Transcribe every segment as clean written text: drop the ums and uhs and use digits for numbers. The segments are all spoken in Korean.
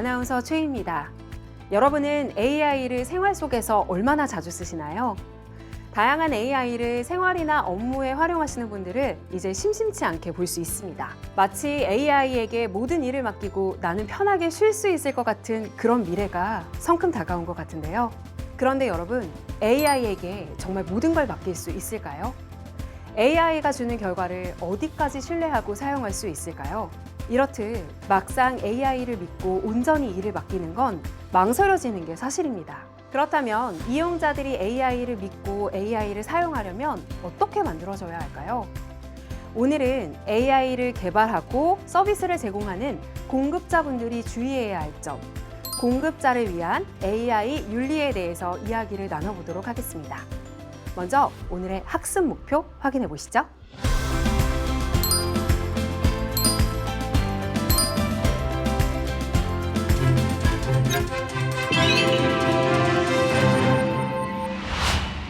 아나운서 최희입니다. 여러분은 AI를 생활 속에서 얼마나 자주 쓰시나요? 다양한 AI를 생활이나 업무에 활용하시는 분들을 이제 심심치 않게 볼 수 있습니다. 마치 AI에게 모든 일을 맡기고 나는 편하게 쉴 수 있을 것 같은 그런 미래가 성큼 다가온 것 같은데요. 그런데 여러분, AI에게 정말 모든 걸 맡길 수 있을까요? AI가 주는 결과를 어디까지 신뢰하고 사용할 수 있을까요? 이렇듯 막상 AI를 믿고 온전히 일을 맡기는 건 망설여지는 게 사실입니다. 그렇다면 이용자들이 AI를 믿고 AI를 사용하려면 어떻게 만들어져야 할까요? 오늘은 AI를 개발하고 서비스를 제공하는 공급자분들이 주의해야 할 점, 공급자를 위한 AI 윤리에 대해서 이야기를 나눠보도록 하겠습니다. 먼저 오늘의 학습 목표 확인해 보시죠.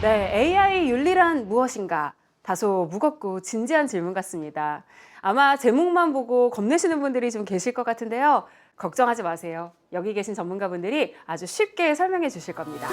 네, AI 윤리란 무엇인가? 다소 무겁고 진지한 질문 같습니다. 아마 제목만 보고 겁내시는 분들이 좀 계실 것 같은데요. 걱정하지 마세요. 여기 계신 전문가분들이 아주 쉽게 설명해 주실 겁니다.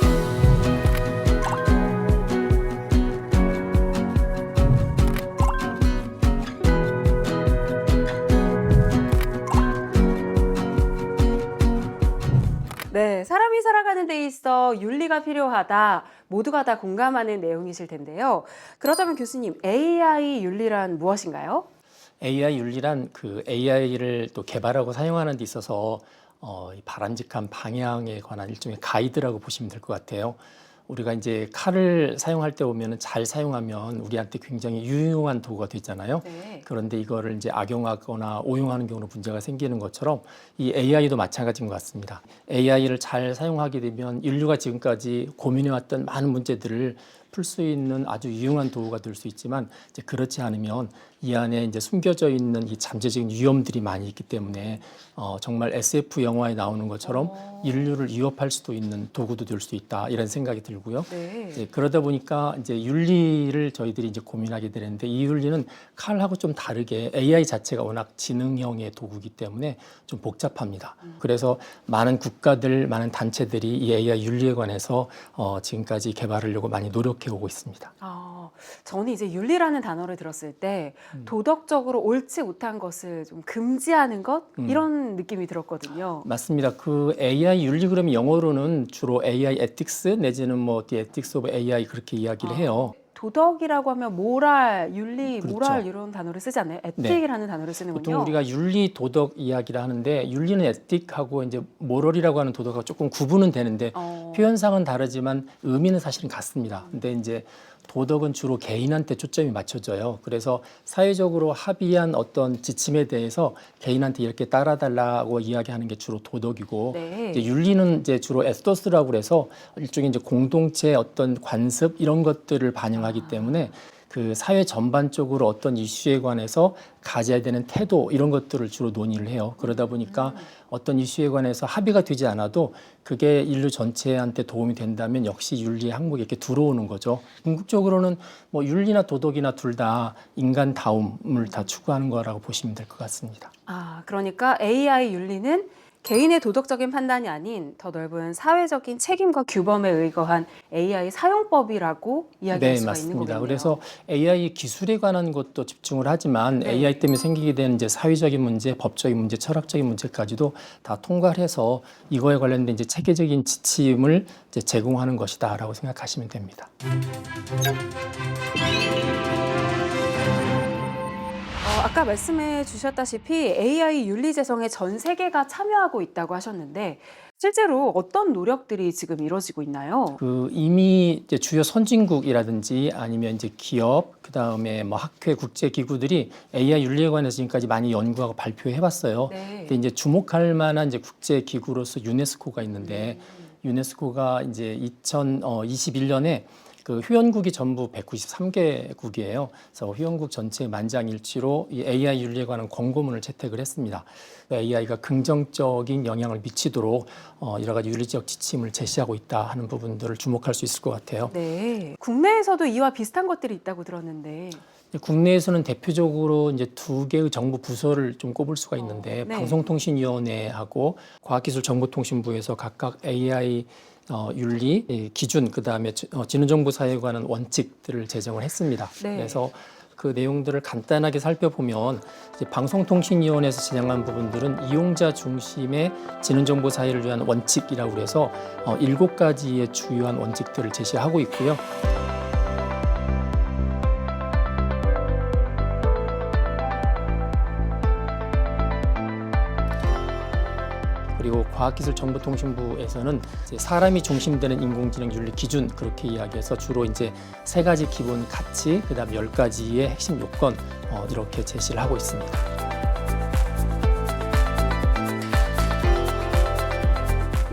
네, 사람이 살아가는 데 있어 윤리가 필요하다. 모두가 다 공감하는 내용이실 텐데요. 그렇다면 교수님, AI 윤리란 무엇인가요? AI 윤리란 그 AI를 또 개발하고 사용하는 데 있어서 바람직한 방향에 관한 일종의 가이드라고 보시면 될 것 같아요. 우리가 이제 칼을 사용할 때 보면 잘 사용하면 우리한테 굉장히 유용한 도구가 되잖아요. 네. 그런데 이거를 이제 악용하거나 오용하는 경우로 문제가 생기는 것처럼 이 AI도 마찬가지인 것 같습니다. AI를 잘 사용하게 되면 인류가 지금까지 고민해왔던 많은 문제들을 풀 수 있는 아주 유용한 도구가 될 수 있지만 이제 그렇지 않으면 이 안에 이제 숨겨져 있는 이 잠재적인 위험들이 많이 있기 때문에 정말 SF 영화에 나오는 것처럼 인류를 위협할 수도 있는 도구도 될 수 있다 이런 생각이 들고요. 네. 이제 그러다 보니까 이제 윤리를 저희들이 이제 고민하게 되는데 이 윤리는 칼하고 좀 다르게 AI 자체가 워낙 지능형의 도구이기 때문에 좀 복잡합니다. 그래서 많은 국가들, 많은 단체들이 이 AI 윤리에 관해서 지금까지 개발하려고 많이 노력해 오고 있습니다. 저는 이제 윤리라는 단어를 들었을 때 도덕적으로 옳지 못한 것을 좀 금지하는 것 이런 느낌이 들었거든요. 맞습니다. 그 AI 윤리 그러면 영어로는 주로 AI ethics 내지는 뭐 the ethics of AI 그렇게 이야기를 해요. 도덕이라고 하면 모랄, 윤리, 그렇죠. 모랄 이런 단어를 쓰지 않나요? 에틱이라는 단어를 쓰는군요. 보통 우리가 윤리, 도덕 이야기를 하는데 윤리는 에틱하고 이제 모럴이라고 하는 도덕하고 조금 구분은 되는데 표현상은 다르지만 의미는 사실은 같습니다. 근데 이제 도덕은 주로 개인한테 초점이 맞춰져요. 그래서 사회적으로 합의한 어떤 지침에 대해서 개인한테 이렇게 따라달라고 이야기하는 게 주로 도덕이고, 네. 이제 윤리는 이제 주로 에스더스라고 그래서 일종의 이제 공동체 어떤 관습 이런 것들을 반영하기 때문에 그 사회 전반적으로 어떤 이슈에 관해서 가져야 되는 태도 이런 것들을 주로 논의를 해요. 그러다 보니까 어떤 이슈에 관해서 합의가 되지 않아도 그게 인류 전체한테 도움이 된다면 역시 윤리의 항목에 이렇게 들어오는 거죠. 궁극적으로는 뭐 윤리나 도덕이나 둘 다 인간다움을 다 추구하는 거라고 보시면 될 것 같습니다. 그러니까 AI 윤리는 개인의 도덕적인 판단이 아닌 더 넓은 사회적인 책임과 규범에 의거한 AI 사용법이라고 이야기할 수가 있는 거겠네요. 그래서 AI 기술에 관한 것도 집중을 하지만 네. AI 때문에 생기게 되는 이제 사회적인 문제, 법적인 문제, 철학적인 문제까지도 다 통과를 해서 이거에 관련된 이제 체계적인 지침을 이제 제공하는 것이다라고 생각하시면 됩니다. 아까 말씀해 주셨다시피 AI 윤리 제정에 전 세계가 참여하고 있다고 하셨는데 실제로 어떤 노력들이 지금 이루어지고 있나요? 그 이미 이제 주요 선진국이라든지 아니면 이제 기업, 그다음에 뭐 학회, 국제 기구들이 AI 윤리에 관해서 지금까지 많이 연구하고 발표해 봤어요. 네. 근데 이제 주목할 만한 이제 국제 기구로서 유네스코가 있는데 유네스코가 이제 2021년에 그 회원국이 전부 193개국이에요. 그래서 회원국 전체 만장일치로 이 AI 윤리에 관한 권고문을 채택을 했습니다. AI가 긍정적인 영향을 미치도록 여러 가지 윤리적 지침을 제시하고 있다 하는 부분들을 주목할 수 있을 것 같아요. 네. 국내에서도 이와 비슷한 것들이 있다고 들었는데. 국내에서는 대표적으로 이제 두 개의 정부 부서를 좀 꼽을 수가 있는데 네. 방송통신위원회하고 과학기술정보통신부에서 각각 AI 윤리, 기준, 그다음에 지능정보사회에 관한 원칙들을 제정을 했습니다. 네. 그래서 그 내용들을 간단하게 살펴보면 이제 방송통신위원회에서 진행한 부분들은 이용자 중심의 지능정보 사회를 위한 원칙이라고 해서 7가지의 주요한 원칙들을 제시하고 있고요. 그리고 과학기술정보통신부에서는 이제 사람이 중심되는 인공지능 윤리 기준 그렇게 이야기해서 주로 이제 3가지 기본 가치, 그다음 10가지의 핵심 요건 이렇게 제시를 하고 있습니다.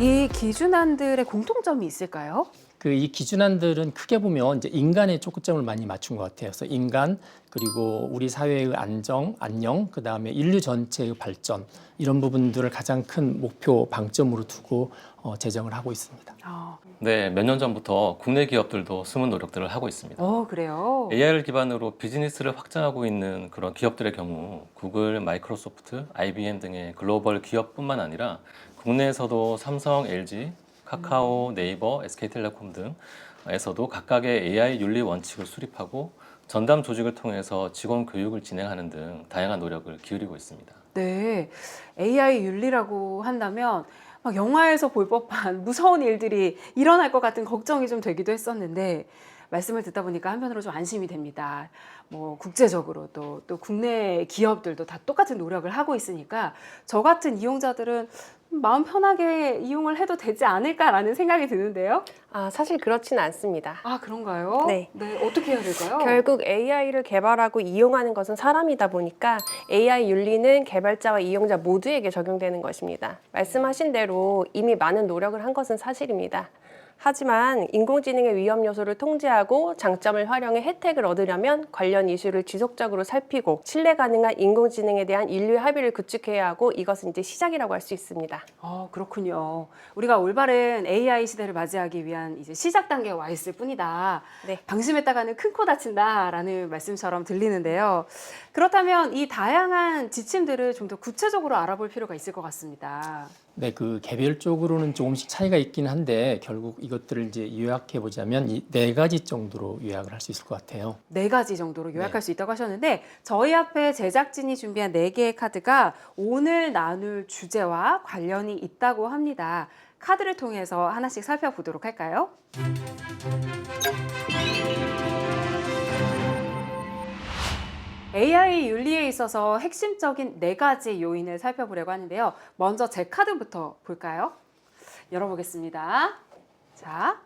이 기준안들의 공통점이 있을까요? 이 기준안들은 크게 보면 이제 인간의 초점을 많이 맞춘 것 같아요. 그래서 인간 그리고 우리 사회의 안녕, 그 다음에 인류 전체의 발전 이런 부분들을 가장 큰 목표 방점으로 두고 제정을 하고 있습니다. 네, 몇 년 전부터 국내 기업들도 숨은 노력들을 하고 있습니다. 그래요? AI를 기반으로 비즈니스를 확장하고 있는 그런 기업들의 경우 구글, 마이크로소프트, IBM 등의 글로벌 기업뿐만 아니라 국내에서도 삼성, LG, 카카오, 네이버, SK텔레콤 등에서도 각각의 AI 윤리 원칙을 수립하고 전담 조직을 통해서 직원 교육을 진행하는 등 다양한 노력을 기울이고 있습니다. 네, AI 윤리라고 한다면 막 영화에서 볼 법한 무서운 일들이 일어날 것 같은 걱정이 좀 되기도 했었는데 말씀을 듣다 보니까 한편으로 좀 안심이 됩니다. 뭐 국제적으로도 또 국내 기업들도 다 똑같은 노력을 하고 있으니까 저 같은 이용자들은 마음 편하게 이용을 해도 되지 않을까라는 생각이 드는데요. 사실 그렇지는 않습니다. 그런가요? 네. 어떻게 해야 될까요? 결국 AI를 개발하고 이용하는 것은 사람이다 보니까 AI 윤리는 개발자와 이용자 모두에게 적용되는 것입니다. 말씀하신 대로 이미 많은 노력을 한 것은 사실입니다. 하지만 인공지능의 위험 요소를 통제하고 장점을 활용해 혜택을 얻으려면 관련 이슈를 지속적으로 살피고 신뢰 가능한 인공지능에 대한 인류의 합의를 구축해야 하고 이것은 이제 시작이라고 할 수 있습니다. 그렇군요. 우리가 올바른 AI 시대를 맞이하기 위한 이제 시작 단계에 와 있을 뿐이다. 네. 방심했다가는 큰 코 다친다라는 말씀처럼 들리는데요. 그렇다면 이 다양한 지침들을 좀 더 구체적으로 알아볼 필요가 있을 것 같습니다. 네, 개별적으로는 조금씩 차이가 있긴 한데 결국 이것들을 이제 요약해 보자면 이 4가지 정도로 요약을 할 수 있을 것 같아요. 4가지 정도로 요약할 네. 수 있다고 하셨는데 저희 앞에 제작진이 준비한 4개의 카드가 오늘 나눌 주제와 관련이 있다고 합니다. 카드를 통해서 하나씩 살펴보도록 할까요? AI 윤리에 있어서 핵심적인 4가지 요인을 살펴보려고 하는데요. 먼저 제 카드부터 볼까요? 열어보겠습니다. 자,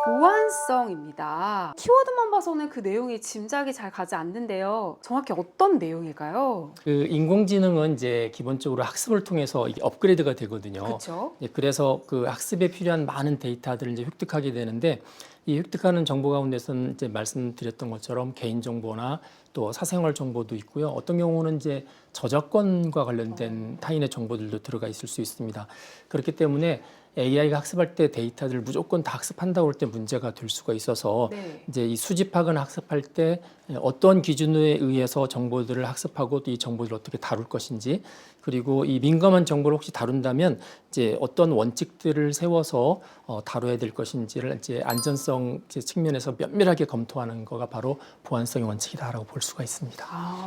보안성입니다. 키워드만 봐서는 그 내용이 짐작이 잘 가지 않는데요. 정확히 어떤 내용일까요? 인공지능은 이제 기본적으로 학습을 통해서 이게 업그레이드가 되거든요. 그렇죠. 그래서 그 학습에 필요한 많은 데이터들을 이제 획득하게 되는데 이 획득하는 정보 가운데서는 이제 말씀드렸던 것처럼 개인 정보나 또 사생활 정보도 있고요. 어떤 경우는 이제 저작권과 관련된 타인의 정보들도 들어가 있을 수 있습니다. 그렇기 때문에 AI가 학습할 때 데이터들을 무조건 다 학습한다고 할 때 문제가 될 수가 있어서 네. 이제 이 수집하거나 학습할 때 어떤 기준에 의해서 정보들을 학습하고 또 이 정보들을 어떻게 다룰 것인지 그리고 이 민감한 정보를 혹시 다룬다면 이제 어떤 원칙들을 세워서 다뤄야 될 것인지를 이제 안전성 측면에서 면밀하게 검토하는 거가 바로 보안성의 원칙이다라고 볼 수가 있습니다.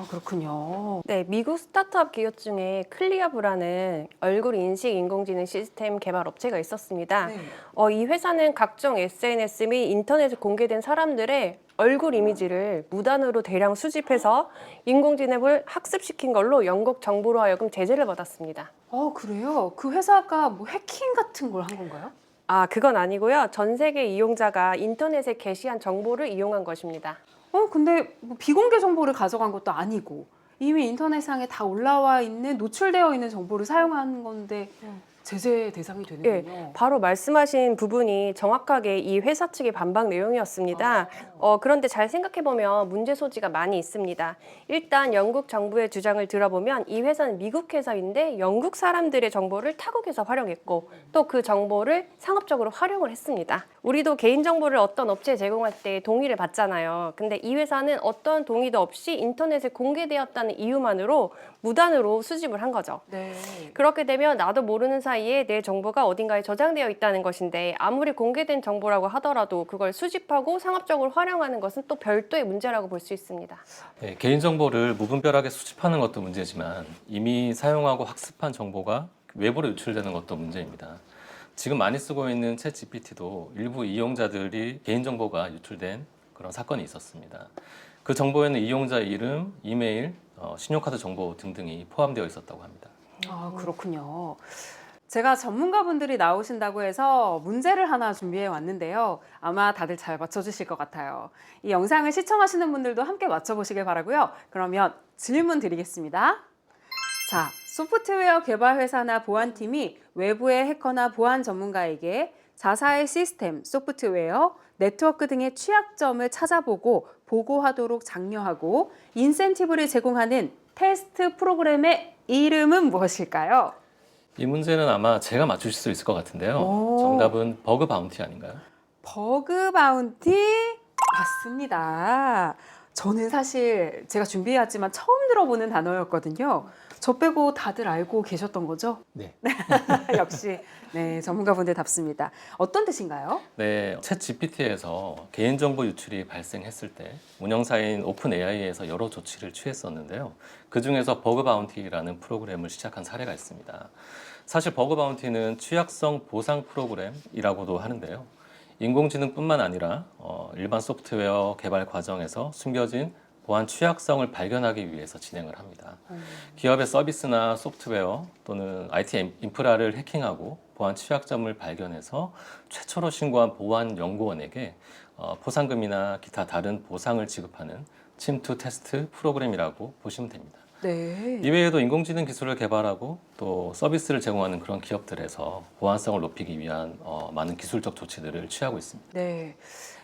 그렇군요. 네, 미국 스타트업 기업 중에 클리어브라는 얼굴 인식 인공지능 시스템 개발 업체가 있었습니다. 네. 이 회사는 각종 SNS 및 인터넷에 공개된 사람들의 얼굴 이미지를 무단으로 대량 수집해서 인공지능을 학습시킨 걸로 영국 정부로 하여금 제재를 받았습니다. 그래요? 그 회사가 뭐 해킹 같은 걸 한 건가요? 그건 아니고요. 전 세계 이용자가 인터넷에 게시한 정보를 이용한 것입니다. 근데 뭐 비공개 정보를 가져간 것도 아니고 이미 인터넷상에 다 올라와 있는 노출되어 있는 정보를 사용한 건데 제재 대상이 되는군요. 바로 말씀하신 부분이 정확하게 이 회사 측의 반박 내용이었습니다. 그런데 잘 생각해보면 문제 소지가 많이 있습니다. 일단 영국 정부의 주장을 들어보면 이 회사는 미국 회사인데 영국 사람들의 정보를 타국에서 활용했고 또 그 정보를 상업적으로 활용을 했습니다. 우리도 개인정보를 어떤 업체에 제공할 때 동의를 받잖아요. 근데 이 회사는 어떤 동의도 없이 인터넷에 공개되었다는 이유만으로 무단으로 수집을 한 거죠. 네. 그렇게 되면 나도 모르는 사이에 내 정보가 어딘가에 저장되어 있다는 것인데 아무리 공개된 정보라고 하더라도 그걸 수집하고 상업적으로 활용하는 것은 또 별도의 문제라고 볼 수 있습니다. 네, 개인정보를 무분별하게 수집하는 것도 문제지만 이미 사용하고 학습한 정보가 외부로 유출되는 것도 문제입니다. 지금 많이 쓰고 있는 챗 GPT도 일부 이용자들이 개인정보가 유출된 그런 사건이 있었습니다. 그 정보에는 이용자 이름, 이메일, 신용카드 정보 등등이 포함되어 있었다고 합니다. 아, 그렇군요. 제가 전문가분들이 나오신다고 해서 문제를 하나 준비해 왔는데요. 아마 다들 잘 맞춰주실 것 같아요. 이 영상을 시청하시는 분들도 함께 맞춰보시길 바라고요. 그러면 질문 드리겠습니다. 자, 소프트웨어 개발 회사나 보안팀이 외부의 해커나 보안 전문가에게 자사의 시스템, 소프트웨어, 네트워크 등의 취약점을 찾아보고 보고하도록 장려하고 인센티브를 제공하는 테스트 프로그램의 이름은 무엇일까요? 이 문제는 아마 제가 맞추실 수 있을 것 같은데요. 오. 정답은 버그 바운티 아닌가요? 버그 바운티 맞습니다. 저는 사실 제가 준비해왔지만 처음 들어보는 단어였거든요. 저 빼고 다들 알고 계셨던 거죠? 네. 역시 네, 전문가분들답습니다. 어떤 뜻인가요? 네, 챗 GPT에서 개인정보 유출이 발생했을 때 운영사인 오픈 AI에서 여러 조치를 취했었는데요. 그 중에서 버그 바운티라는 프로그램을 시작한 사례가 있습니다. 사실 버그 바운티는 취약성 보상 프로그램이라고도 하는데요. 인공지능뿐만 아니라 일반 소프트웨어 개발 과정에서 숨겨진 보안 취약성을 발견하기 위해서 진행을 합니다. 기업의 서비스나 소프트웨어 또는 IT 인프라를 해킹하고 보안 취약점을 발견해서 최초로 신고한 보안 연구원에게 포상금이나 기타 다른 보상을 지급하는 침투 테스트 프로그램이라고 보시면 됩니다. 네. 이외에도 인공지능 기술을 개발하고 또 서비스를 제공하는 그런 기업들에서 보안성을 높이기 위한 많은 기술적 조치들을 취하고 있습니다. 네.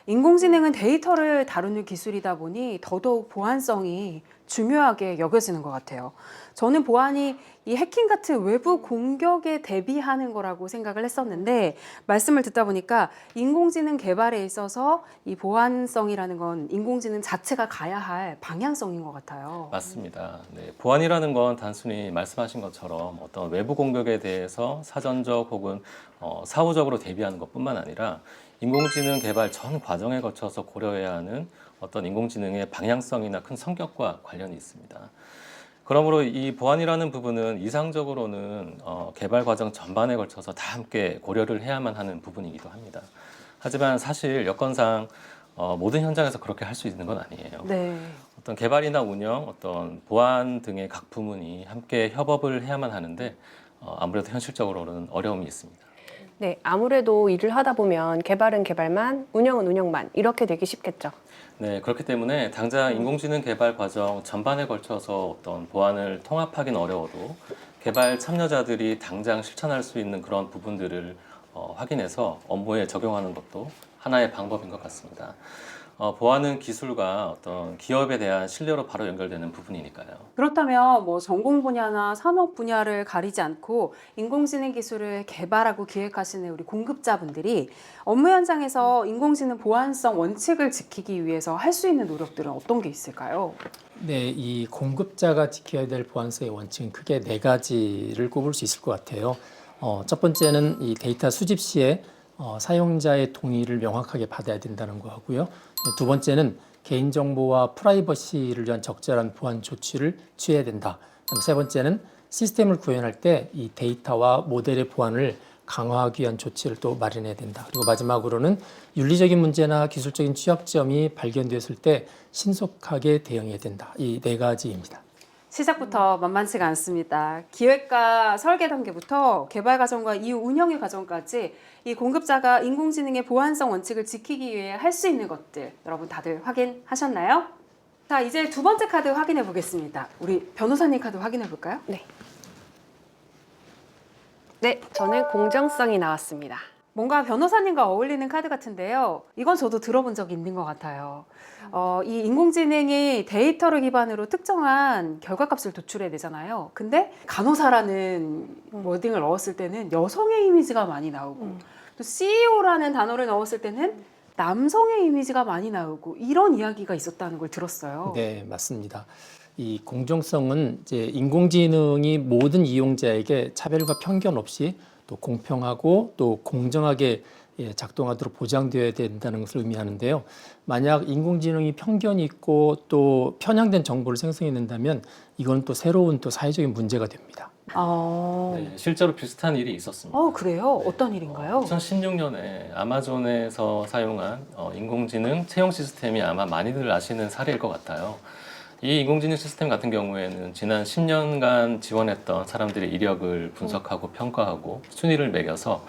인공지능은 데이터를 다루는 기술이다 보니 더더욱 보안성이 중요하게 여겨지는 것 같아요. 저는 보안이 이 해킹 같은 외부 공격에 대비하는 거라고 생각을 했었는데 말씀을 듣다 보니까 인공지능 개발에 있어서 이 보안성이라는 건 인공지능 자체가 가야 할 방향성인 것 같아요. 맞습니다. 네, 보안이라는 건 단순히 말씀하신 것처럼 어떤 외부 공격에 대해서 사전적 혹은 사후적으로 대비하는 것뿐만 아니라 인공지능 개발 전 과정에 거쳐서 고려해야 하는 어떤 인공지능의 방향성이나 큰 성격과 관련이 있습니다. 그러므로 이 보안이라는 부분은 이상적으로는 개발 과정 전반에 걸쳐서 다 함께 고려를 해야만 하는 부분이기도 합니다. 하지만 사실 여건상 모든 현장에서 그렇게 할 수 있는 건 아니에요. 네. 어떤 개발이나 운영, 어떤 보안 등의 각 부문이 함께 협업을 해야만 하는데 아무래도 현실적으로는 어려움이 있습니다. 네, 아무래도 일을 하다 보면 개발은 개발만, 운영은 운영만 이렇게 되기 쉽겠죠. 네, 그렇기 때문에 당장 인공지능 개발 과정 전반에 걸쳐서 어떤 보안을 통합하기는 어려워도 개발 참여자들이 당장 실천할 수 있는 그런 부분들을 확인해서 업무에 적용하는 것도 하나의 방법인 것 같습니다. 보안은 기술과 어떤 기업에 대한 신뢰로 바로 연결되는 부분이니까요. 그렇다면 뭐 전공 분야나 산업 분야를 가리지 않고 인공지능 기술을 개발하고 기획하시는 우리 공급자분들이 업무 현장에서 인공지능 보안성 원칙을 지키기 위해서 할 수 있는 노력들은 어떤 게 있을까요? 네, 이 공급자가 지켜야 될 보안성의 원칙은 크게 네 가지를 꼽을 수 있을 것 같아요. 첫 번째는 이 데이터 수집 시에 사용자의 동의를 명확하게 받아야 된다는 거 하고요. 두 번째는 개인정보와 프라이버시를 위한 적절한 보안 조치를 취해야 된다. 세 번째는 시스템을 구현할 때 이 데이터와 모델의 보안을 강화하기 위한 조치를 또 마련해야 된다. 그리고 마지막으로는 윤리적인 문제나 기술적인 취약점이 발견되었을 때 신속하게 대응해야 된다. 이 네 가지입니다. 시작부터 만만치가 않습니다. 기획과 설계 단계부터 개발 과정과 이후 운영의 과정까지 이 공급자가 인공지능의 보안성 원칙을 지키기 위해 할 수 있는 것들 여러분 다들 확인하셨나요? 자, 이제 두 번째 카드 확인해 보겠습니다. 우리 변호사님 카드 확인해 볼까요? 네. 네, 저는 공정성이 나왔습니다. 뭔가 변호사님과 어울리는 카드 같은데요. 이건 저도 들어본 적이 있는 것 같아요. 이 인공지능이 데이터를 기반으로 특정한 결과값을 도출해내잖아요. 근데 간호사라는 워딩을 넣었을 때는 여성의 이미지가 많이 나오고 또 CEO라는 단어를 넣었을 때는 남성의 이미지가 많이 나오고 이런 이야기가 있었다는 걸 들었어요. 네, 맞습니다. 이 공정성은 이제 인공지능이 모든 이용자에게 차별과 편견 없이 또 공평하고 또 공정하게 작동하도록 보장되어야 된다는 것을 의미하는데요. 만약 인공지능이 편견이 있고 또 편향된 정보를 생성해낸다면 이건 또 새로운 또 사회적인 문제가 됩니다. 네, 실제로 비슷한 일이 있었습니다. 그래요? 네. 어떤 일인가요? 2016년에 아마존에서 사용한 인공지능 채용 시스템이 아마 많이들 아시는 사례일 것 같아요. 이 인공지능 시스템 같은 경우에는 지난 10년간 지원했던 사람들의 이력을 분석하고 평가하고 순위를 매겨서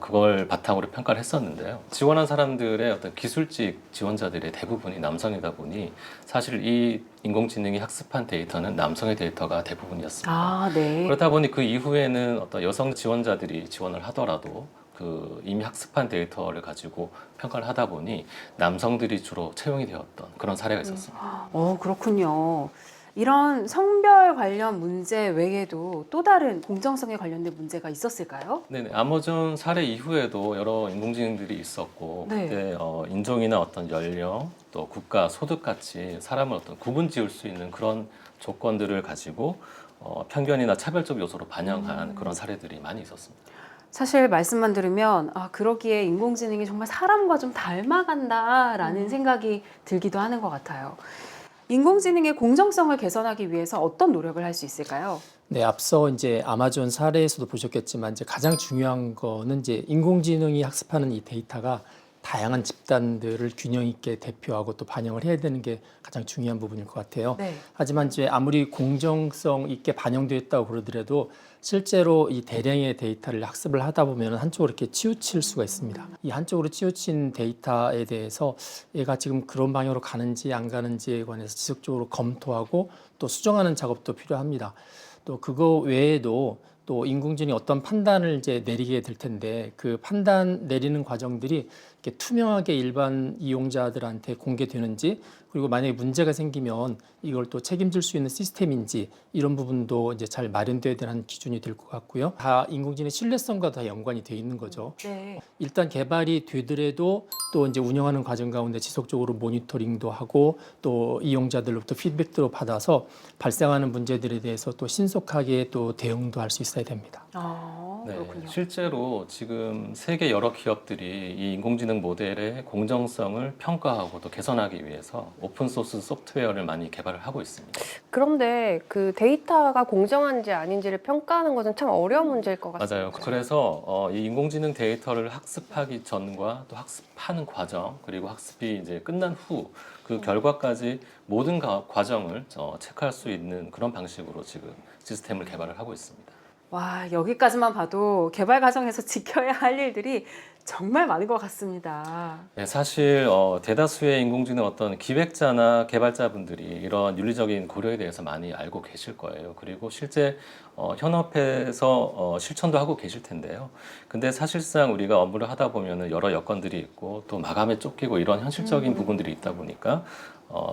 그걸 바탕으로 평가를 했었는데요. 지원한 사람들의 어떤 기술직 지원자들의 대부분이 남성이다 보니 사실 이 인공지능이 학습한 데이터는 남성의 데이터가 대부분이었습니다. 아, 네. 그렇다 보니 그 이후에는 어떤 여성 지원자들이 지원을 하더라도 그 이미 학습한 데이터를 가지고 평가를 하다 보니 남성들이 주로 채용이 되었던 그런 사례가 있었습니다. 그렇군요. 이런 성별 관련 문제 외에도 또 다른 공정성에 관련된 문제가 있었을까요? 네네, 아마존 사례 이후에도 여러 인공지능들이 있었고 네. 그때 인종이나 어떤 연령 또 국가 소득 같이 사람을 어떤 구분 지을 수 있는 그런 조건들을 가지고 편견이나 차별적 요소로 반영한 그런 사례들이 많이 있었습니다. 사실 말씀만 들으면 그러기에 인공지능이 정말 사람과 좀 닮아간다라는 생각이 들기도 하는 것 같아요. 인공지능의 공정성을 개선하기 위해서 어떤 노력을 할 수 있을까요? 네, 앞서 이제 아마존 사례에서도 보셨겠지만 이제 가장 중요한 거는 이제 인공지능이 학습하는 이 데이터가 다양한 집단들을 균형 있게 대표하고 또 반영을 해야 되는 게 가장 중요한 부분일 것 같아요. 네. 하지만 이제 아무리 공정성 있게 반영되었다고 그러더라도 실제로 이 대량의 데이터를 학습을 하다 보면 한쪽으로 이렇게 치우칠 수가 있습니다. 이 한쪽으로 치우친 데이터에 대해서 얘가 지금 그런 방향으로 가는지 안 가는지에 관해서 지속적으로 검토하고 또 수정하는 작업도 필요합니다. 또 그거 외에도 또 인공지능이 어떤 판단을 이제 내리게 될 텐데 그 판단 내리는 과정들이 이렇게 투명하게 일반 이용자들한테 공개되는지 그리고 만약에 문제가 생기면 이걸 또 책임질 수 있는 시스템인지 이런 부분도 이제 잘 마련돼야 되는 기준이 될 것 같고요. 다 인공지능 신뢰성과 다 연관이 돼 있는 거죠. 네. 일단 개발이 되더라도 또 이제 운영하는 과정 가운데 지속적으로 모니터링도 하고 또 이용자들로부터 피드백도 받아서 발생하는 문제들에 대해서 또 신속하게 또 대응도 할 수 있어야 됩니다. 네, 그렇군요. 실제로 지금 세계 여러 기업들이 이 인공지능 모델의 공정성을 평가하고 또 개선하기 위해서 오픈소스 소프트웨어를 많이 개발을 하고 있습니다. 그런데 그 데이터가 공정한지 아닌지를 평가하는 것은 참 어려운 문제일 것 같습니다. 맞아요. 그래서 이 인공지능 데이터를 학습하기 전과 또 학습하는 과정 그리고 학습이 이제 끝난 후 그 결과까지 모든 과정을 체크할 수 있는 그런 방식으로 지금 시스템을 개발을 하고 있습니다. 와, 여기까지만 봐도 개발 과정에서 지켜야 할 일들이 정말 많은 것 같습니다. 네, 사실 대다수의 인공지능 어떤 기획자나 개발자분들이 이런 윤리적인 고려에 대해서 많이 알고 계실 거예요. 그리고 실제 현업에서 실천도 하고 계실 텐데요. 근데 사실상 우리가 업무를 하다 보면은 여러 여건들이 있고 또 마감에 쫓기고 이런 현실적인 부분들이 있다 보니까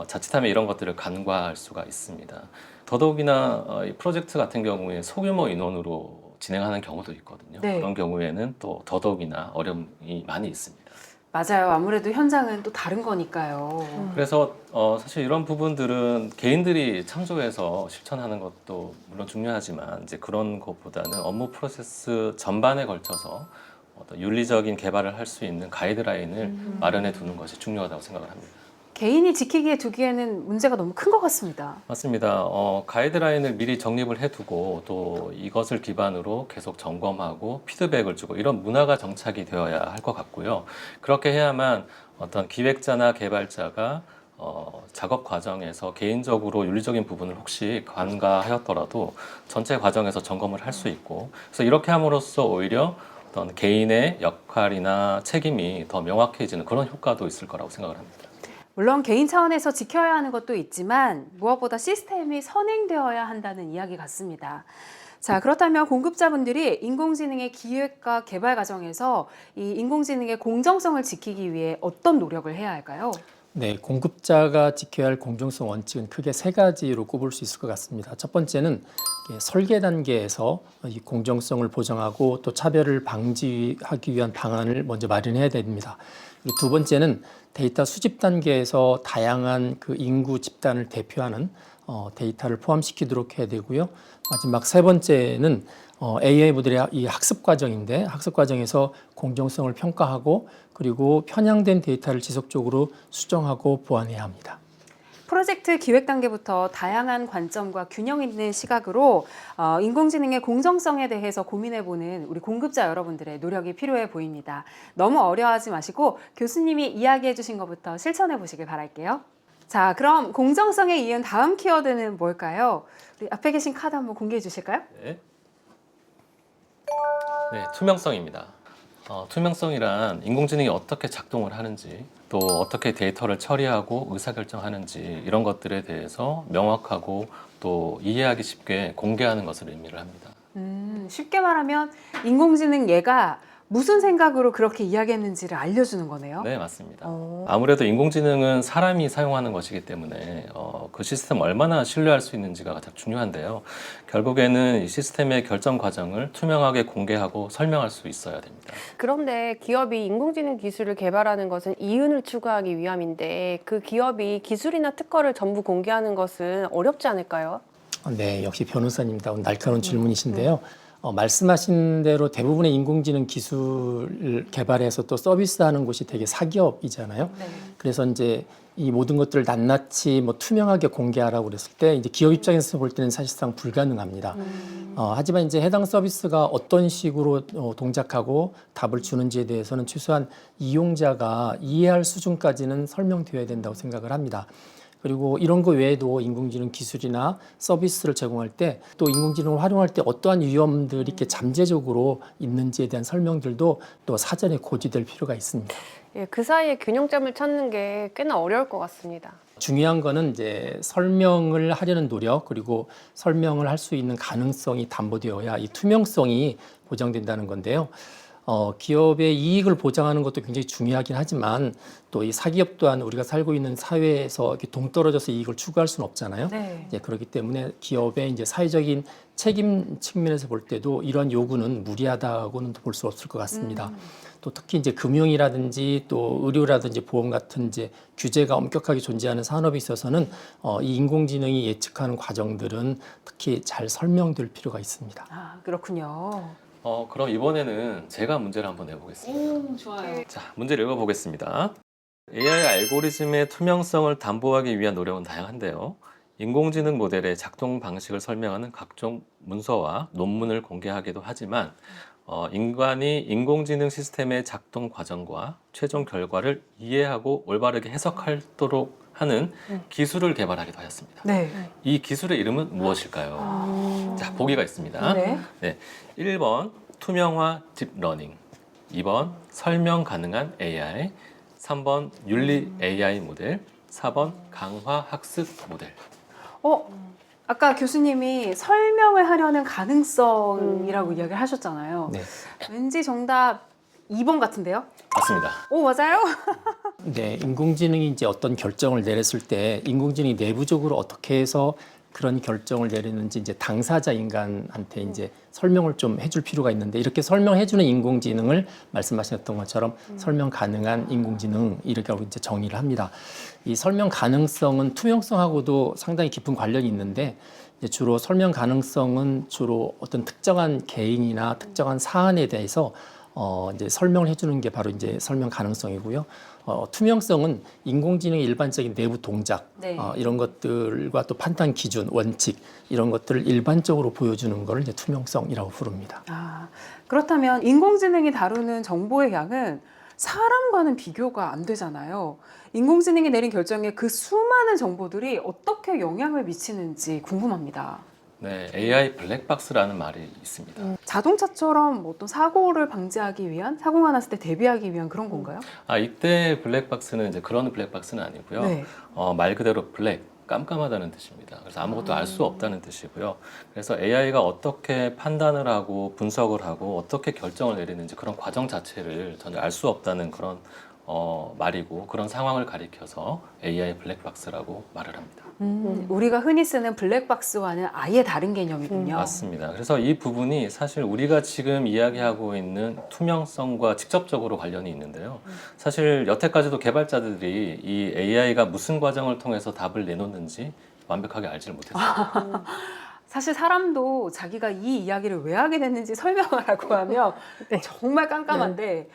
자칫하면 이런 것들을 간과할 수가 있습니다. 더더욱이나 이 프로젝트 같은 경우에 소규모 인원으로 진행하는 경우도 있거든요. 네. 그런 경우에는 또 더더욱이나 어려움이 많이 있습니다. 맞아요. 아무래도 현장은 또 다른 거니까요. 그래서 사실 이런 부분들은 개인들이 창조해서 실천하는 것도 물론 중요하지만 이제 그런 것보다는 업무 프로세스 전반에 걸쳐서 어떤 윤리적인 개발을 할 수 있는 가이드라인을 마련해 두는 것이 중요하다고 생각을 합니다. 개인이 지키기에 두기에는 문제가 너무 큰 것 같습니다. 맞습니다. 가이드라인을 미리 정립을 해두고 또 이것을 기반으로 계속 점검하고 피드백을 주고 이런 문화가 정착이 되어야 할 것 같고요. 그렇게 해야만 어떤 기획자나 개발자가 작업 과정에서 개인적으로 윤리적인 부분을 혹시 간과하였더라도 전체 과정에서 점검을 할 수 있고 그래서 이렇게 함으로써 오히려 어떤 개인의 역할이나 책임이 더 명확해지는 그런 효과도 있을 거라고 생각을 합니다. 물론 개인 차원에서 지켜야 하는 것도 있지만 무엇보다 시스템이 선행되어야 한다는 이야기 같습니다. 자, 그렇다면 공급자분들이 인공지능의 기획과 개발 과정에서 이 인공지능의 공정성을 지키기 위해 어떤 노력을 해야 할까요? 네, 공급자가 지켜야 할 공정성 원칙은 크게 세 가지로 꼽을 수 있을 것 같습니다. 첫 번째는 설계 단계에서 이 공정성을 보장하고 또 차별을 방지하기 위한 방안을 먼저 마련해야 됩니다. 그리고 두 번째는 데이터 수집 단계에서 다양한 그 인구 집단을 대표하는 데이터를 포함시키도록 해야 되고요. 마지막 세 번째는 AI 모델의 이 학습 과정인데 학습 과정에서 공정성을 평가하고 그리고 편향된 데이터를 지속적으로 수정하고 보완해야 합니다. 프로젝트 기획 단계부터 다양한 관점과 균형 있는 시각으로 인공지능의 공정성에 대해서 고민해보는 우리 공급자 여러분들의 노력이 필요해 보입니다. 너무 어려워하지 마시고 교수님이 이야기해 주신 것부터 실천해 보시길 바랄게요. 자, 그럼 공정성에 이은 다음 키워드는 뭘까요? 우리 앞에 계신 카드 한번 공개해 주실까요? 네. 네, 투명성입니다. 투명성이란 인공지능이 어떻게 작동을 하는지 또 어떻게 데이터를 처리하고 의사결정하는지 이런 것들에 대해서 명확하고 또 이해하기 쉽게 공개하는 것을 의미를 합니다. 쉽게 말하면 인공지능 얘가 무슨 생각으로 그렇게 이야기했는지를 알려주는 거네요. 네, 맞습니다. 아무래도 인공지능은 사람이 사용하는 것이기 때문에 그 시스템 얼마나 신뢰할 수 있는지가 가장 중요한데요. 결국에는 이 시스템의 결정 과정을 투명하게 공개하고 설명할 수 있어야 됩니다. 그런데 기업이 인공지능 기술을 개발하는 것은 이윤을 추구하기 위함인데 그 기업이 기술이나 특허를 전부 공개하는 것은 어렵지 않을까요? 네, 역시 변호사님다운 날카로운 질문이신데요. 말씀하신 대로 대부분의 인공지능 기술 개발해서 또 서비스하는 곳이 되게 사기업이잖아요. 네. 그래서 이제 이 모든 것들을 낱낱이 투명하게 공개하라고 그랬을 때 이제 기업 입장에서 볼 때는 사실상 불가능합니다. 하지만 이제 해당 서비스가 어떤 식으로 동작하고 답을 주는지에 대해서는 최소한 이용자가 이해할 수준까지는 설명되어야 된다고 생각을 합니다. 그리고 이런 거 외에도 인공지능 기술이나 서비스를 제공할 때 또 인공지능을 활용할 때 어떠한 위험들이 이렇게 잠재적으로 있는지에 대한 설명들도 또 사전에 고지될 필요가 있습니다. 예, 그 사이에 균형점을 찾는 게 꽤나 어려울 것 같습니다. 중요한 거는 이제 설명을 하려는 노력 그리고 설명을 할 수 있는 가능성이 담보되어야 이 투명성이 보장된다는 건데요. 기업의 이익을 보장하는 것도 굉장히 중요하긴 하지만 또 이 사기업 또한 우리가 살고 있는 사회에서 이렇게 동떨어져서 이익을 추구할 수는 없잖아요. 네. 이제 그렇기 때문에 기업의 이제 사회적인 책임 측면에서 볼 때도 이런 요구는 무리하다고는 볼 수 없을 것 같습니다. 또 특히 이제 금융이라든지 또 의료라든지 보험 같은 이제 규제가 엄격하게 존재하는 산업에 있어서는 이 인공지능이 예측하는 과정들은 특히 잘 설명될 필요가 있습니다. 아, 그렇군요. 그럼 이번에는 제가 문제를 한번 내보겠습니다. 오, 좋아요. 자, 문제를 읽어보겠습니다. AI 알고리즘의 투명성을 담보하기 위한 노력은 다양한데요. 인공지능 모델의 작동 방식을 설명하는 각종 문서와 논문을 공개하기도 하지만 인간이 인공지능 시스템의 작동 과정과 최종 결과를 이해하고 올바르게 해석하도록 하는 기술을 개발하기도 하였습니다. 네. 이 기술의 이름은 무엇일까요? 자, 보기가 있습니다. 네. 네, 1번 투명화 딥러닝, 2번 설명 가능한 AI, 3번 윤리 AI 모델, 4번 강화 학습 모델. 아까 교수님이 설명을 하려는 가능성이라고 이야기를 하셨잖아요. 네. 왠지 정답 2번 같은데요? 맞습니다. 오, 맞아요? 네, 인공지능이 이제 어떤 결정을 내렸을 때 인공지능이 내부적으로 어떻게 해서 그런 결정을 내리는지 이제 당사자 인간한테 이제 설명을 좀 해줄 필요가 있는데 이렇게 설명해주는 인공지능을 말씀하셨던 것처럼 설명 가능한 인공지능 이렇게 하고 이제 정의를 합니다. 이 설명 가능성은 투명성하고도 상당히 깊은 관련이 있는데 이제 주로 설명 가능성은 주로 어떤 특정한 개인이나 특정한 사안에 대해서 이제 설명을 해주는 게 바로 이제 설명 가능성이고요. 투명성은 인공지능의 일반적인 내부 동작, 네. 이런 것들과 또 판단 기준, 원칙 이런 것들을 일반적으로 보여주는 걸 이제 투명성이라고 부릅니다. 아, 그렇다면 인공지능이 다루는 정보의 양은 사람과는 비교가 안 되잖아요. 인공지능이 내린 결정에 그 수많은 정보들이 어떻게 영향을 미치는지 궁금합니다. 네, AI 블랙박스라는 말이 있습니다. 자동차처럼 뭐 어떤 사고를 방지하기 위한, 사고가 났을 때 대비하기 위한 그런 건가요? 이때 블랙박스는 이제 그런 블랙박스는 아니고요. 네. 말 그대로 블랙, 깜깜하다는 뜻입니다. 그래서 아무것도 알 수 없다는 뜻이고요. 그래서 AI가 어떻게 판단을 하고 분석을 하고 어떻게 결정을 내리는지 그런 과정 자체를 전혀 알 수 없다는 그런 말이고 그런 상황을 가리켜서 AI 블랙박스라고 말을 합니다. 우리가 흔히 쓰는 블랙박스와는 아예 다른 개념이군요. 맞습니다. 그래서 이 부분이 사실 우리가 지금 이야기하고 있는 투명성과 직접적으로 관련이 있는데요. 사실 여태까지도 개발자들이 이 AI가 무슨 과정을 통해서 답을 내놓는지 완벽하게 알지를 못했어요. 사실 사람도 자기가 이 이야기를 왜 하게 됐는지 설명하라고 하면 정말 깜깜한데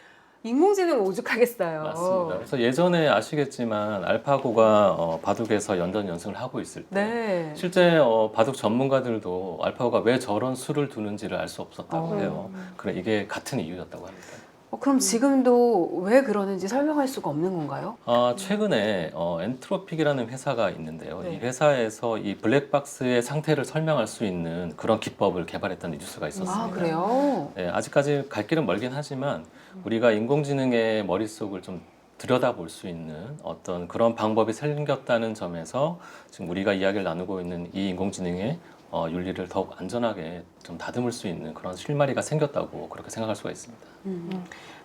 인공지능은 오죽하겠어요. 맞습니다. 그래서 예전에 아시겠지만 알파고가 바둑에서 연전 연승을 하고 있을 때 네. 실제 바둑 전문가들도 알파고가 왜 저런 수를 두는지를 알 수 없었다고 해요. 그래 이게 같은 이유였다고 합니다. 그럼 지금도 왜 그러는지 설명할 수가 없는 건가요? 최근에 엔트로픽이라는 회사가 있는데요. 네. 이 회사에서 이 블랙박스의 상태를 설명할 수 있는 그런 기법을 개발했다는 뉴스가 있었습니다. 아, 그래요? 네, 아직까지 갈 길은 멀긴 하지만 우리가 인공지능의 머릿속을 좀 들여다볼 수 있는 어떤 그런 방법이 생겼다는 점에서 지금 우리가 이야기를 나누고 있는 이 인공지능의 윤리를 더욱 안전하게 좀 다듬을 수 있는 그런 실마리가 생겼다고 그렇게 생각할 수가 있습니다.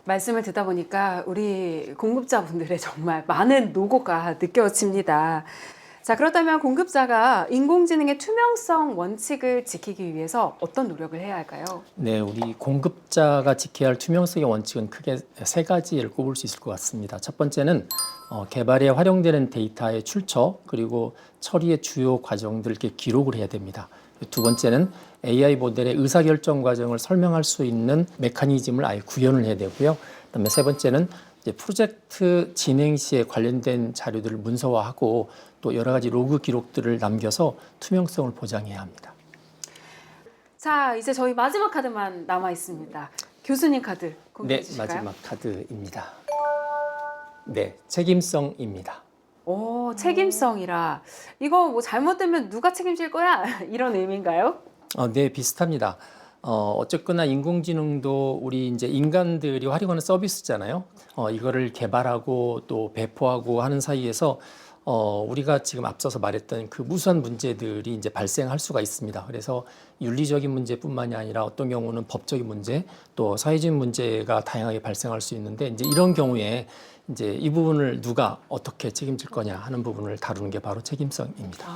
말씀을 듣다 보니까 우리 공급자분들의 정말 많은 노고가 느껴집니다. 자, 그렇다면 공급자가 인공지능의 투명성 원칙을 지키기 위해서 어떤 노력을 해야 할까요? 네, 우리 공급자가 지켜야 할 투명성의 원칙은 크게 세 가지를 꼽을 수 있을 것 같습니다. 첫 번째는 개발에 활용되는 데이터의 출처 그리고 처리의 주요 과정들을 이렇게 기록을 해야 됩니다. 두 번째는 AI 모델의 의사결정 과정을 설명할 수 있는 메커니즘을 아예 구현을 해야 되고요. 그다음에 세 번째는 이제 프로젝트 진행 시에 관련된 자료들을 문서화하고 또 여러 가지 로그 기록들을 남겨서 투명성을 보장해야 합니다. 자, 이제 저희 마지막 카드만 남아 있습니다. 교수님 카드 공개해 네, 주실까요? 마지막 카드입니다. 네, 책임성입니다. 오, 책임성이라. 이거 뭐 잘못되면 누가 책임질 거야? 이런 의미인가요? 네, 비슷합니다. 어쨌거나 인공지능도 우리 이제 인간들이 활용하는 서비스잖아요. 이거를 개발하고 또 배포하고 하는 사이에서 우리가 지금 앞서서 말했던 그 무수한 문제들이 이제 발생할 수가 있습니다. 그래서 윤리적인 문제뿐만이 아니라 어떤 경우는 법적인 문제, 또 사회적인 문제가 다양하게 발생할 수 있는데 이제 이런 경우에 이제 이 부분을 누가 어떻게 책임질 거냐 하는 부분을 다루는 게 바로 책임성입니다.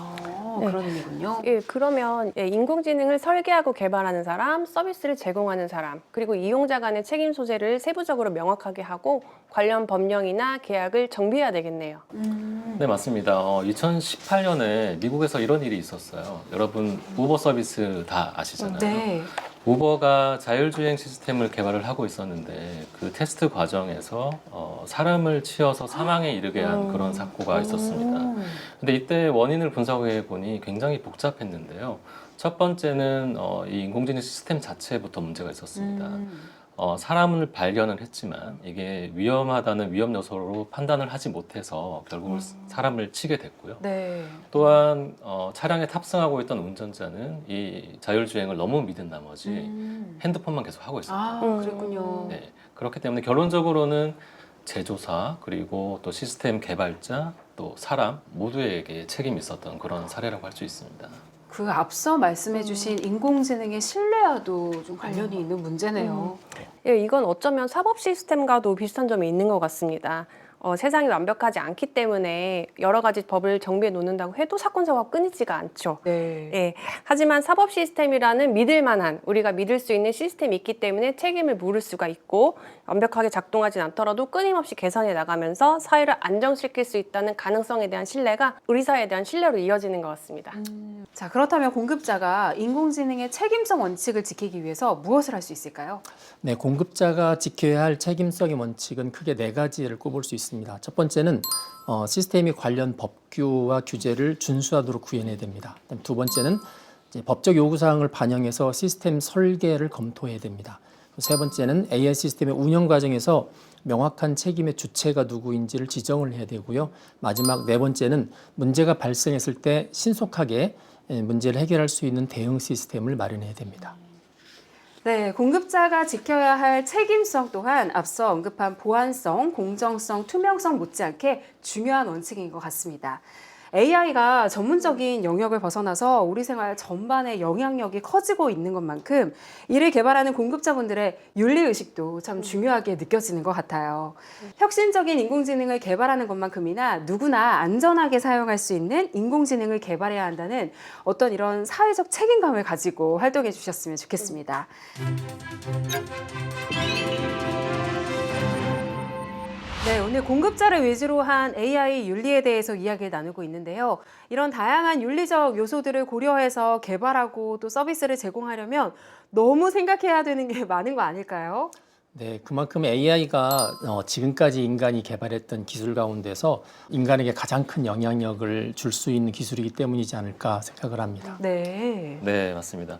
그런 의미군요. 예, 그러면 인공지능을 설계하고 개발하는 사람, 서비스를 제공하는 사람, 그리고 이용자 간의 책임 소재를 세부적으로 명확하게 하고 관련 법령이나 계약을 정비해야 되겠네요. 네, 맞습니다. 2018년에 미국에서 이런 일이 있었어요. 여러분 우버 서비스 다 아시잖아요. 네. 우버가 자율주행 시스템을 개발을 하고 있었는데 그 테스트 과정에서 사람을 치여서 사망에 이르게 한 그런 사고가 있었습니다. 근데 이때 원인을 분석해 보니 굉장히 복잡했는데요. 첫 번째는 이 인공지능 시스템 자체부터 문제가 있었습니다. 사람을 발견을 했지만 이게 위험하다는 위험 요소로 판단을 하지 못해서 결국 사람을 치게 됐고요. 네. 또한 차량에 탑승하고 있던 운전자는 이 자율주행을 너무 믿은 나머지 핸드폰만 계속 하고 있었죠. 아, 그랬군요. 네, 그렇기 때문에 결론적으로는 제조사 그리고 또 시스템 개발자 또 사람 모두에게 책임이 있었던 그런 사례라고 할 수 있습니다. 그 앞서 말씀해주신 인공지능의 신뢰와도 좀 관련이 있는 문제네요. 예, 이건 어쩌면 사법 시스템과도 비슷한 점이 있는 것 같습니다. 세상이 완벽하지 않기 때문에 여러 가지 법을 정비해 놓는다고 해도 사건 사고가 끊이지가 않죠. 네. 예, 하지만 사법 시스템이라는 믿을 만한 우리가 믿을 수 있는 시스템이 있기 때문에 책임을 물을 수가 있고 완벽하게 작동하진 않더라도 끊임없이 개선해 나가면서 사회를 안정시킬 수 있다는 가능성에 대한 신뢰가 우리 사회에 대한 신뢰로 이어지는 것 같습니다. 자, 그렇다면 공급자가 인공지능의 책임성 원칙을 지키기 위해서 무엇을 할 수 있을까요? 네, 공급자가 지켜야 할 책임성의 원칙은 크게 네 가지를 꼽을 수 있습니다. 첫 번째는 시스템이 관련 법규와 규제를 준수하도록 구현해야 됩니다. 두 번째는 이제 법적 요구사항을 반영해서 시스템 설계를 검토해야 됩니다. 세 번째는 AI 시스템의 운영 과정에서 명확한 책임의 주체가 누구인지를 지정을 해야 되고요. 마지막 네 번째는 문제가 발생했을 때 신속하게 문제를 해결할 수 있는 대응 시스템을 마련해야 됩니다. 네, 공급자가 지켜야 할 책임성 또한 앞서 언급한 보안성, 공정성, 투명성 못지않게 중요한 원칙인 것 같습니다. AI가 전문적인 영역을 벗어나서 우리 생활 전반에 영향력이 커지고 있는 것만큼 이를 개발하는 공급자분들의 윤리의식도 참 중요하게 느껴지는 것 같아요. 혁신적인 인공지능을 개발하는 것만큼이나 누구나 안전하게 사용할 수 있는 인공지능을 개발해야 한다는 어떤 이런 사회적 책임감을 가지고 활동해 주셨으면 좋겠습니다. 네, 오늘 공급자를 위주로 한 AI 윤리에 대해서 이야기를 나누고 있는데요. 이런 다양한 윤리적 요소들을 고려해서 개발하고 또 서비스를 제공하려면 너무 생각해야 되는 게 많은 거 아닐까요? 네, 그만큼 AI가 지금까지 인간이 개발했던 기술 가운데서 인간에게 가장 큰 영향력을 줄 수 있는 기술이기 때문이지 않을까 생각을 합니다. 네. 네, 맞습니다.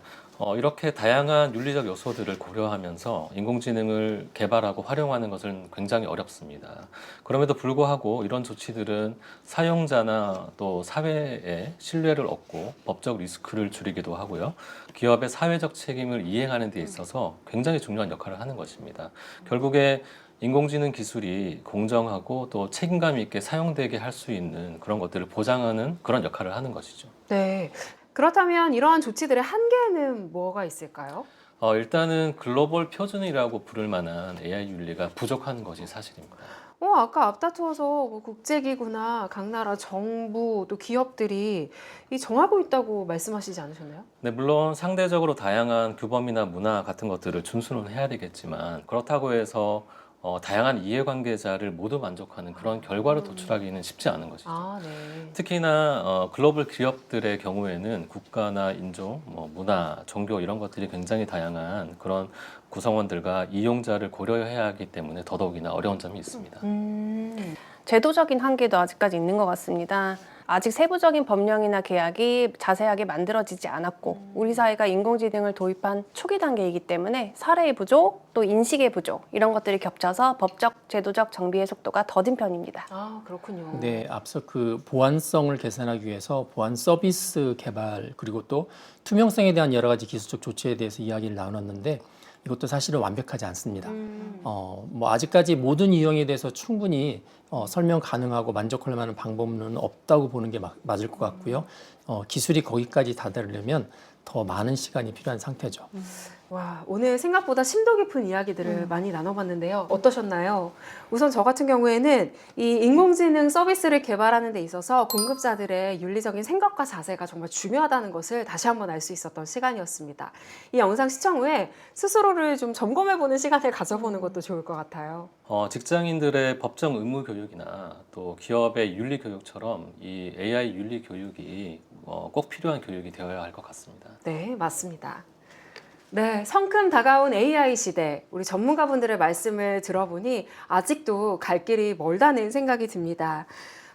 이렇게 다양한 윤리적 요소들을 고려하면서 인공지능을 개발하고 활용하는 것은 굉장히 어렵습니다. 그럼에도 불구하고 이런 조치들은 사용자나 또 사회에 신뢰를 얻고 법적 리스크를 줄이기도 하고요. 기업의 사회적 책임을 이행하는 데 있어서 굉장히 중요한 역할을 하는 것입니다. 결국에 인공지능 기술이 공정하고 또 책임감 있게 사용되게 할 수 있는 그런 것들을 보장하는 그런 역할을 하는 것이죠. 네. 그렇다면 이러한 조치들의 한계는 뭐가 있을까요? 일단은 글로벌 표준이라고 부를 만한 AI 윤리가 부족한 것이 사실입니다. 아까 앞다투어서 뭐 국제기구나 각 나라 정부 또 기업들이 이 정하고 있다고 말씀하시지 않으셨나요? 네, 물론 상대적으로 다양한 규범이나 문화 같은 것들을 준수는 해야 되겠지만 그렇다고 해서 다양한 이해관계자를 모두 만족하는 그런 결과를 도출하기는 쉽지 않은 것이죠. 아, 네. 특히나 글로벌 기업들의 경우에는 국가나 인종, 문화, 종교 이런 것들이 굉장히 다양한 그런 구성원들과 이용자를 고려해야 하기 때문에 더더욱이나 어려운 점이 있습니다. 제도적인 한계도 아직까지 있는 것 같습니다. 아직 세부적인 법령이나 계약이 자세하게 만들어지지 않았고 우리 사회가 인공지능을 도입한 초기 단계이기 때문에 사례의 부족, 또 인식의 부족 이런 것들이 겹쳐서 법적, 제도적 정비의 속도가 더딘 편입니다. 아, 그렇군요. 네, 앞서 그 보안성을 개선하기 위해서 보안 서비스 개발 그리고 또 투명성에 대한 여러 가지 기술적 조치에 대해서 이야기를 나눴는데 이것도 사실은 완벽하지 않습니다. 뭐 아직까지 모든 유형에 대해서 충분히 설명 가능하고 만족할 만한 방법은 없다고 보는 게 맞을 것 같고요. 기술이 거기까지 다다르려면 더 많은 시간이 필요한 상태죠. 와, 오늘 생각보다 심도 깊은 이야기들을 많이 나눠봤는데요. 어떠셨나요? 우선 저 같은 경우에는 이 인공지능 서비스를 개발하는 데 있어서 공급자들의 윤리적인 생각과 자세가 정말 중요하다는 것을 다시 한번 알 수 있었던 시간이었습니다. 이 영상 시청 후에 스스로를 좀 점검해보는 시간을 가져보는 것도 좋을 것 같아요. 직장인들의 법정 의무 교육이나 또 기업의 윤리 교육처럼 이 AI 윤리 교육이 꼭 필요한 교육이 되어야 할 것 같습니다. 네, 맞습니다. 네, 성큼 다가온 AI 시대, 우리 전문가분들의 말씀을 들어보니 아직도 갈 길이 멀다는 생각이 듭니다.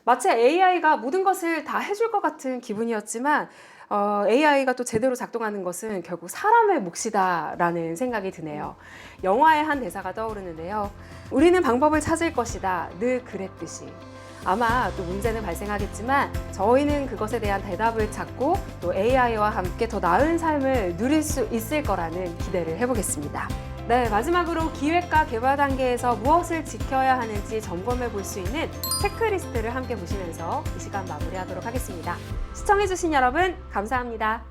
마치 AI가 모든 것을 다 해줄 것 같은 기분이었지만 AI가 또 제대로 작동하는 것은 결국 사람의 몫이다라는 생각이 드네요. 영화의 한 대사가 떠오르는데요. 우리는 방법을 찾을 것이다. 늘 그랬듯이. 아마 또 문제는 발생하겠지만 저희는 그것에 대한 대답을 찾고 또 AI와 함께 더 나은 삶을 누릴 수 있을 거라는 기대를 해보겠습니다. 네, 마지막으로 기획과 개발 단계에서 무엇을 지켜야 하는지 점검해 볼 수 있는 체크리스트를 함께 보시면서 이 시간 마무리하도록 하겠습니다. 시청해주신 여러분 감사합니다.